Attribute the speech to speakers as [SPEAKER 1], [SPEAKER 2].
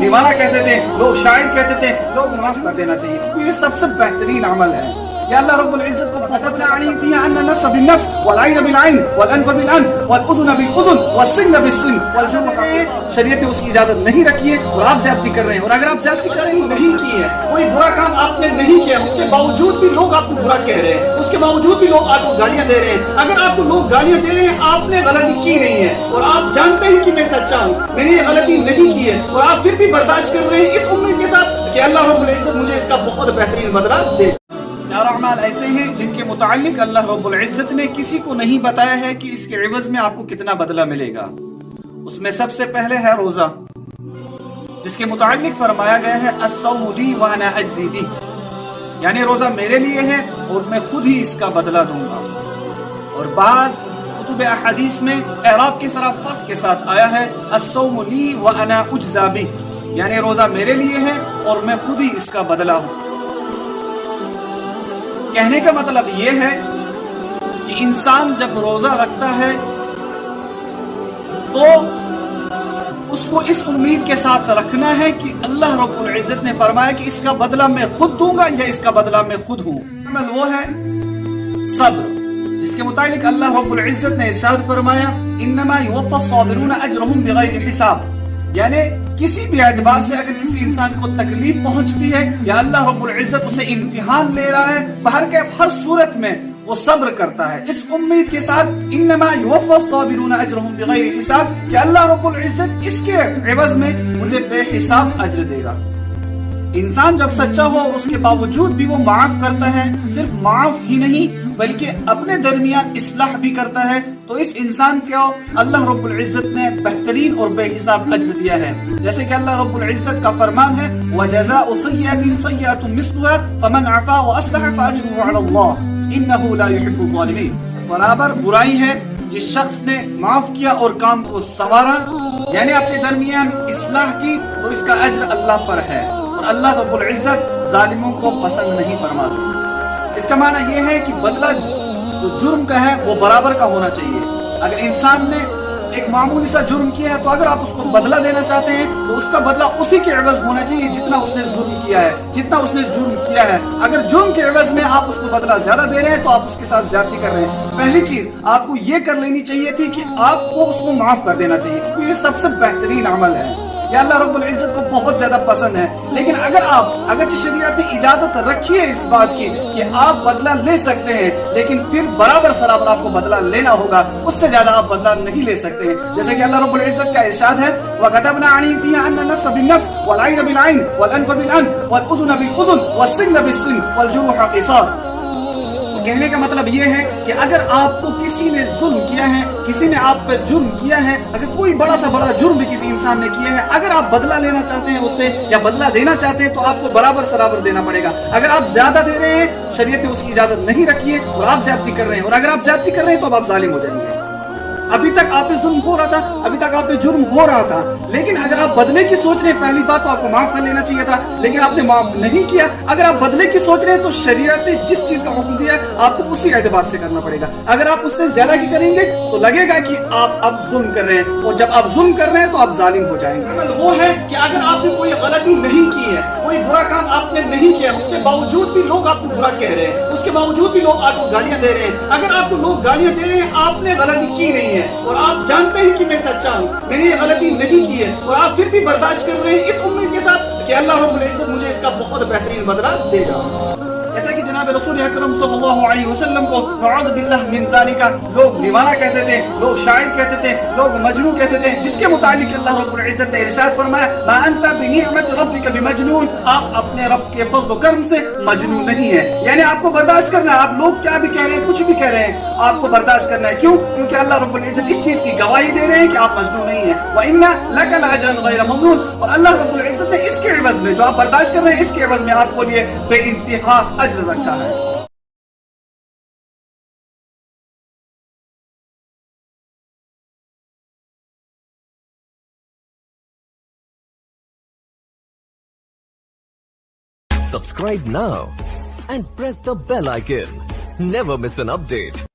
[SPEAKER 1] دیوانہ کہتے تھے، لوگ شاعر کہتے تھے، لوگ معاف کر دینا چاہیے، یہ سب سے بہترین عمل ہے۔ یا اللہ رب العزت کو كتبنا عليهم فيها ان النفس بالنفس والعين بالعين والانف بالانف والاذن بالاذن والسن بالسن والجروح شریعت نے اس کی اجازت نہیں رکھی ہے اور آپ زیادتی کر رہے ہیں، اور اگر آپ زیادتی کر رہے ہیں نہیں کی ہے، کوئی برا کام آپ نے نہیں کیا، اس کے باوجود بھی لوگ آپ کو برا کہہ رہے ہیں، اس کے باوجود بھی لوگ آپ کو گالیاں دے رہے ہیں، اگر آپ کو لوگ گالیاں دے رہے ہیں آپ نے غلطی کی نہیں ہے اور آپ جانتے ہیں کہ میں سچا ہوں، میں نے یہ غلطی نہیں کی ہے، اور آپ پھر بھی برداشت کر رہے ہیں اس امید کے ساتھ کہ اللہ رب العزت مجھے اس کا بہت بہترین بدلہ دے۔ چار اعمال ایسے ہیں جن کے متعلق اللہ رب العزت نے کسی کو نہیں بتایا ہے کہ اس کے عوض میں آپ کو کتنا بدلہ ملے گا۔ اس میں سب سے پہلے ہے روزہ، جس کے متعلق فرمایا گیا ہے الصوم لی وانا اجزی بہ، یعنی روزہ میرے لیے ہے اور میں خود ہی اس کا بدلہ دوں گا۔ اور بعض کتب احادیث میں اعراب کے ساتھ فرق کے ساتھ آیا ہے الصوم لی وانا اجزی بہ، یعنی روزہ میرے لیے ہے اور میں خود ہی اس کا بدلہ ہوں۔ کہنے کا مطلب یہ ہے کہ انسان جب روزہ رکھتا ہے تو اس کو اس امید کے ساتھ رکھنا ہے کہ اللہ رب العزت نے فرمایا کہ اس کا بدلہ میں خود دوں گا یا اس کا بدلہ میں خود ہوں۔ عمل وہ ہے صبر، جس کے متعلق اللہ رب العزت نے ارشاد فرمایا انما یوفی الصابرون اجرهم بغیر حساب، یعنی کسی بھی اعتبار سے اگر کسی انسان کو تکلیف پہنچتی ہے یا اللہ رب العزت اسے امتحان لے رہا ہے، بہرکیف ہر صورت میں وہ صبر کرتا ہے اس امید کے ساتھ انما یوفی الصابرون اجرهم بغیر حساب کہ اللہ رب العزت اس کے عوض میں مجھے بے حساب اجر دے گا۔ انسان جب سچا ہو اور اس کے باوجود بھی وہ معاف کرتا ہے، صرف معاف ہی نہیں بلکہ اپنے درمیان اصلاح بھی کرتا ہے، تو اس انسان کو اللہ رب العزت نے بہترین اور بے حساب اجر دیا ہے۔ جیسے کہ اللہ رب العزت کا فرمان ہے وَجَزَاءُ سَيِّئَةٍ سَيِّئَةٌ مِثْلُهَا فَمَنْ عَفَا وَأَصْلَحَ فَأَجْرُهُ عَلَى اللَّهِ إِنَّهُ لَا يُحِبُّ الظَّالِمِينَ۔ برابر برائی ہے جس شخص نے معاف کیا اور کام کو سنوارا، یعنی اپنے درمیان اصلاح کی، تو اس کا اجر اللہ پر ہے، اور اللہ رب العزت ظالموں کو پسند نہیں فرماتے۔ اس کا معنی یہ ہے کہ بدلہ جو جرم کا ہے وہ برابر کا ہونا چاہیے۔ اگر انسان نے ایک معمولی سا جرم کیا ہے تو اگر آپ اس کو بدلہ دینا چاہتے ہیں تو اس کا بدلہ اسی کے عوض ہونا چاہیے جتنا اس نے ظلم کیا ہے، جتنا اس نے جرم کیا ہے۔ اگر جرم کے عوض میں آپ اس کو بدلہ زیادہ دے رہے ہیں تو آپ اس کے ساتھ زیادتی کر رہے ہیں۔ پہلی چیز آپ کو یہ کر لینی چاہیے تھی کہ آپ کو اس کو معاف کر دینا چاہیے، کیونکہ یہ سب سے بہترین عمل ہے، یہ اللہ رب العزت کو بہت زیادہ پسند ہے۔ لیکن اگر آپ اگرچہ شریعت نے اجازت رکھی ہے اس بات کی کہ آپ بدلہ لے سکتے ہیں، لیکن پھر برابر سرابر آپ کو بدلہ لینا ہوگا، اس سے زیادہ آپ بدلہ نہیں لے سکتے ہیں۔ جیسے کہ اللہ رب العزت کا ارشاد ہے وَكَتَبْنَا عَلَيْهِمْ فِيهَا أَنَّ النَّفْسَ بِالنَّفْسِ وَالْعَيْنَ بِالْعَيْنِ وَالْأَنْفَ بِالْأَنْفِ وَالْأُذُنَ بِالْأُذُنِ وَالسِّنَّ بِالسِّنِّ وَالْجُرُوحَ قِصَاصٌ۔ کہنے کا مطلب یہ ہے کہ اگر آپ کو کسی نے ظلم کیا ہے، کسی نے آپ پر جرم کیا ہے، اگر کوئی بڑا سا بڑا جرم بھی کسی انسان نے کیا ہے، اگر آپ بدلہ لینا چاہتے ہیں اس سے یا بدلہ دینا چاہتے ہیں تو آپ کو برابر سرابر دینا پڑے گا۔ اگر آپ زیادہ دے رہے ہیں شریعت نے اس کی اجازت نہیں رکھی ہے اور آپ زیادتی کر رہے ہیں، اور اگر آپ زیادتی کر رہے ہیں تو اب آپ ظالم ہو جائیں گے۔ ابھی تک آپ پہ ظلم ہو رہا تھا، ابھی تک آپ پہ جرم ہو رہا تھا، لیکن اگر آپ بدلے کی سوچ رہے ہیں پہلی بات تو آپ کو معاف کر لینا چاہیے تھا، لیکن آپ نے معاف نہیں کیا۔ اگر آپ بدلے کی سوچ رہے ہیں تو شریعت نے جس چیز کا حکم دیا ہے آپ کو اسی اعتبار سے کرنا پڑے گا۔ اگر آپ اس سے زیادہ کی کریں گے تو لگے گا کہ آپ اب ظلم کر رہے ہیں، اور جب آپ ظلم کر رہے ہیں تو آپ ظالم ہو جائیں گے۔ عمل وہ ہے کہ اگر آپ نے کوئی غلطی نہیں کی ہے، کوئی برا کام آپ نے نہیں کیا، اس کے باوجود بھی لوگ آپ کو برا کہہ رہے ہیں، اس کے باوجود بھی لوگ آپ کو گالیاں دے رہے ہیں، اگر آپ کو لوگ گالیاں دے رہے ہیں آپ نے غلطی کی نہیں ہے اور آپ جانتے ہیں کہ میں سچا ہوں، میں نے یہ غلطی نہیں کی ہے، اور آپ پھر بھی برداشت کر رہے ہیں اس امید کے ساتھ کہ اللہ رب العزت مجھے اس کا بہت بہترین بدلہ دے گا۔ جیسا کہ جناب رسول اکرم صلی اللہ علیہ وسلم کو نعوذ باللہ من ذالک لوگ دیوانہ کہتے تھے، لوگ شاعر کہتے تھے، لوگ مجنون کہتے تھے، جس کے متعلق اللہ رب العزت نے ارشاد فرمایا ما انت بنعمت ربک بمجنون، آپ اپنے رب کے فضل و کرم سے مجنون نہیں ہیں، یعنی آپ کو برداشت کرنا ہے، آپ لوگ کیا بھی کہہ رہے ہیں، کچھ بھی کہہ رہے ہیں، آپ کو برداشت کرنا ہے۔ کیوں؟ کیونکہ اللہ رب العزت اس چیز کی گواہی دے رہے ہیں کہ آپ مجنون نہیں ہیں۔ وَإِنَّ لَكَ لَأَجْرًا غَيْرَ مَمْنُونٍ، اور اللہ رب العزت نے اس کے عوض میں جو آپ برداشت کر رہے ہیں اس کے عوض میں آپ کو لیے بے انتہا اجر رکھا ہے۔
[SPEAKER 2] Subscribe now and press the bell icon. Never miss an update.